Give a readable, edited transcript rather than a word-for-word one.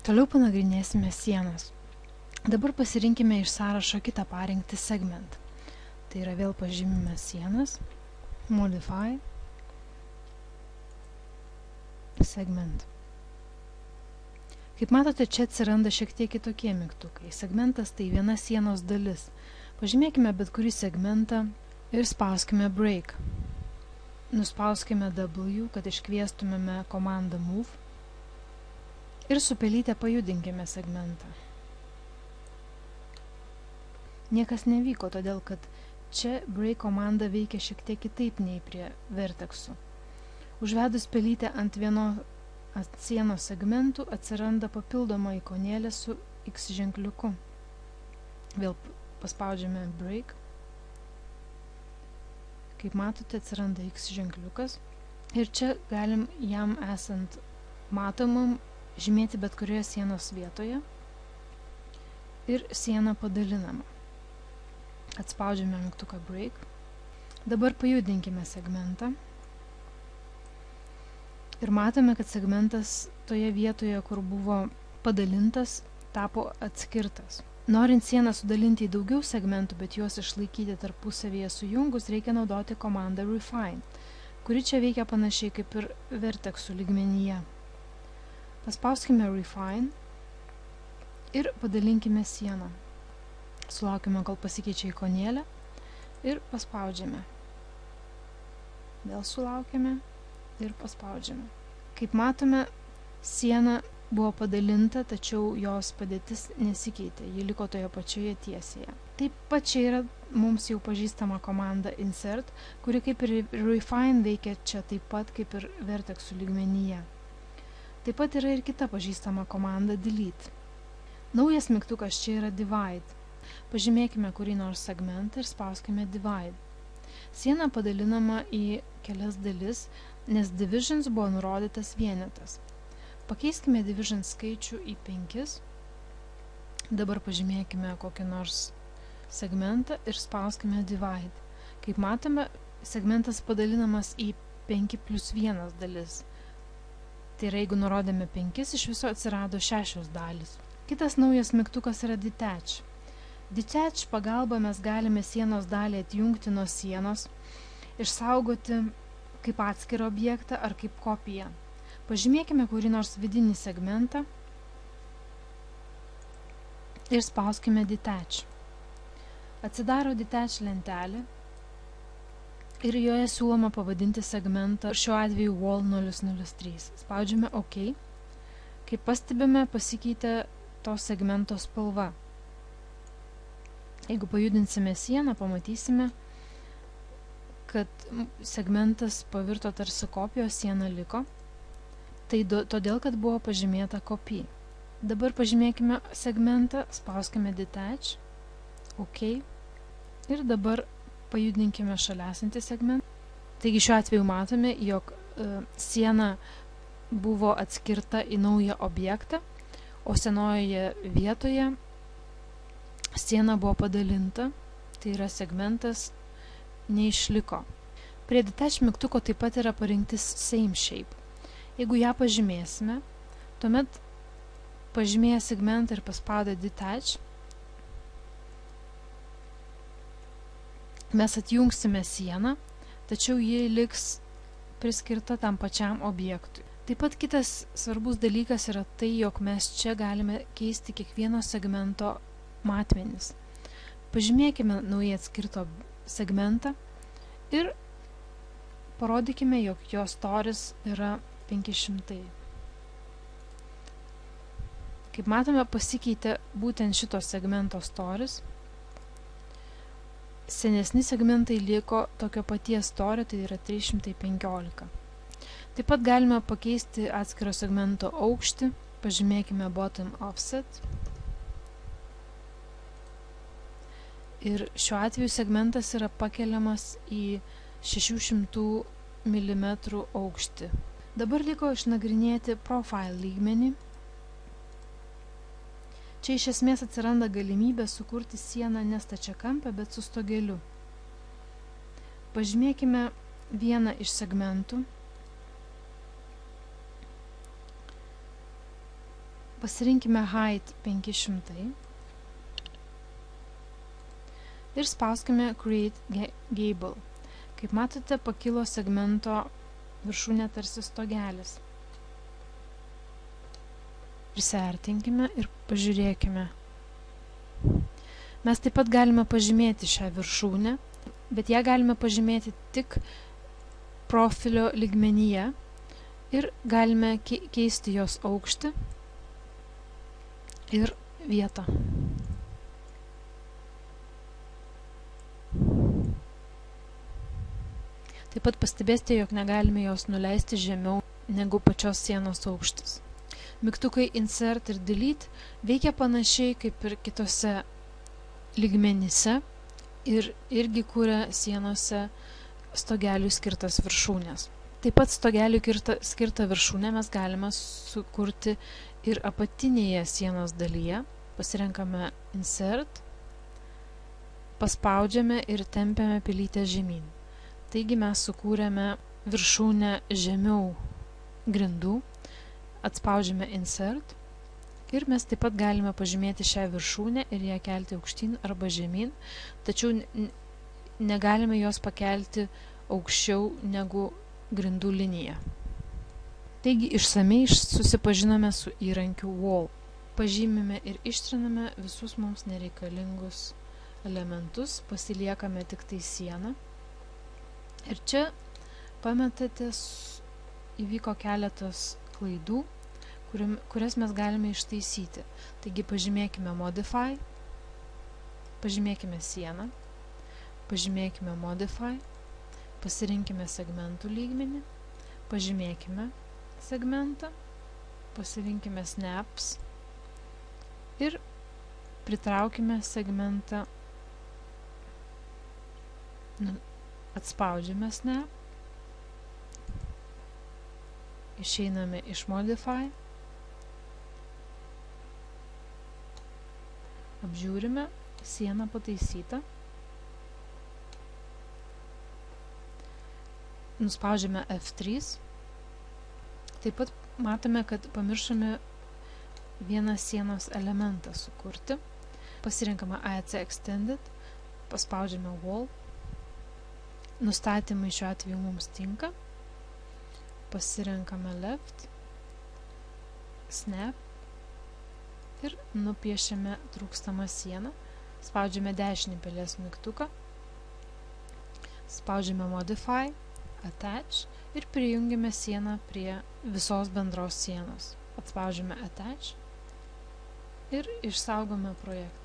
Toliau panagrinėsime sienas. Dabar pasirinkime iš sąrašo kitą parinkti segment. Tai yra vėl pažymime sienas, modify, segment. Kaip matote, čia atsiranda šiek tiek kitokie mygtukai. Segmentas tai viena sienos dalis. Pažymėkime bet kurį segmentą ir spauskime break. Nuspauskime W, kad iškviestumėme komandą move ir su pelyte pajudinkime segmentą. Niekas nevyko, todėl kad čia break komanda veikia šiek tiek kitaip nei prie vertexų. Užvedus pelytę ant sienos segmentų atsiranda papildoma ikonėlė su X ženkliuku. Vėl paspaudžiame break. Kaip matote, atsiranda X ženkliukas ir čia galim jam esant matomam žymėti bet kurioje sienos vietoje ir siena padalinama. Atspaudžiame mygtuką break. Dabar pajudinkime segmentą. Ir matome, kad segmentas toje vietoje, kur buvo padalintas, tapo atskirtas. Norint sieną sudalinti į daugiau segmentų, bet juos išlaikyti tarpusavyje sujungus, reikia naudoti komandą refine, kuri čia veikia panašiai kaip ir vertexų lygmenyje. Paspauskime refine ir padalinkime sieną. Sulaukime, kol pasikeičia ikonėlė ir paspaudžiame. Vėl sulaukime ir paspaudžiame. Kaip matome, siena buvo padalinta, tačiau jos padėtis nesikeitė, ji liko toje pačioje tiesėje. Taip pat čia yra mums jau pažįstama komanda insert, kuri kaip ir refine veikia čia taip pat kaip ir vertexų lygmenyje. Taip pat yra ir kita pažįstama komanda delete. Naujas mygtukas čia yra divide. Pažymėkime kurį nors segmentą ir spauskime divide. Siena padalinama į kelias dalis, nes divisions buvo nurodytas vienetas. Pakeiskime division skaičių į 5. Dabar pažymėkime kokį nors segmentą ir spauskime divide. Kaip matome, segmentas padalinamas į 5+1 dalis. Tai yra, jeigu nurodėme 5, iš viso atsirado 6 dalis. Kitas naujas mygtukas yra detach. Detach pagalba mes galime sienos dalį atjungti nuo sienos, išsaugoti kaip atskirą objektą ar kaip kopiją. Pažymėkime kurį nors vidinį segmentą ir spauskime detach. Atsidaro detach lentelė ir joje siūloma pavadinti segmentą, šiuo atveju wall 003. Spaudžiame OK. Kaip pastebime, pasikeitė to segmento spalva. Jeigu pajudinsime sieną, pamatysime, kad segmentas pavirto tarsi kopijos, siena liko. Tai todėl, kad buvo pažymėta copy. Dabar pažymėkime segmentą, spauskime detach, OK. Ir dabar pajudinkime šalia esantį segmentą. Taigi šiuo atveju matome, jog siena buvo atskirta į naują objektą, o senojoje vietoje siena buvo padalinta, tai yra segmentas neišliko. Prie detach mygtuko taip pat yra parinktis same shape. Jeigu ją pažymėsime, tuomet pažymėję segmentą ir paspaudę detach, mes atjungsime sieną, tačiau ji liks priskirta tam pačiam objektui. Taip pat kitas svarbus dalykas yra tai, jog mes čia galime keisti kiekvieno segmento matmenis. Pažymėkime naujai atskirto segmentą ir parodykime, jog jo storis yra 500. Kaip matome, pasikeitė būtent šito segmento storis. Senesni segmentai liko tokio paties storio, tai yra 315. Taip pat galime pakeisti atskiro segmento aukštį. Pažymėkime bottom offset. Ir šiuo atveju segmentas yra pakeliamas į 600 mm aukštį. Dabar liko išnagrinėti profile lygmenį. Čia iš esmės atsiranda galimybė sukurti sieną ne stačiakampę, bet su stogeliu. Pažymėkime vieną iš segmentų. Pasirinkime height 500 ir spauskime create gable. Kaip matote, pakilo segmento viršūnė tarsi stogelis. Prisiartinkime ir pažiūrėkime. Mes taip pat galime pažymėti šią viršūnę, bet ją galime pažymėti tik profilio lygmenyje ir galime keisti jos aukštį ir vietą. Taip pat pastebėsite, jog negalime jos nuleisti žemiau negu pačios sienos aukštis. Mygtukai Insert ir Delete veikia panašiai kaip ir kitose lygmenyse ir irgi kuria sienose stogeliui skirtas viršūnės. Taip pat stogeliui skirtą viršūnę mes galime sukurti ir apatinėje sienos dalyje. Pasirenkame Insert, paspaudžiame ir tempiame pilytę žemyn. Taigi mes sukūrėme viršūnę žemiau grindų, atspaudžiame Insert ir mes taip pat galime pažymėti šią viršūnę ir ją kelti aukštyn arba žemyn, tačiau negalime jos pakelti aukščiau negu grindų linija. Taigi išsamiai susipažinome su įrankiu Wall. Pažymime ir ištriname visus mums nereikalingus elementus, pasiliekame tik tai sieną. Ir čia pametate, įvyko keletas klaidų, kurias mes galime ištaisyti. Taigi pažymėkime Modify, pažymėkime sieną, pažymėkime Modify, pasirinkime segmentų lygmenį, pažymėkime segmentą, pasirinkime Snaps ir pritraukime segmentą, atspaudžiame Snap, išeiname iš Modify, apžiūrime, siena pataisyta, nuspaudžiame F3, taip pat matome, kad pamiršome vieną sienos elementą sukurti, pasirinkame AEC Extended, paspaudžiame Wall, nustatymai šiuo atveju mums tinka, pasirenkame Left, Snap ir nupiešiame trūkstamą sieną, spaudžiame dešinį pelės mygtuką, spaudžiame Modify, Attach ir prijungiame sieną prie visos bendros sienos. Atspaudžiame Attach ir išsaugome projektą.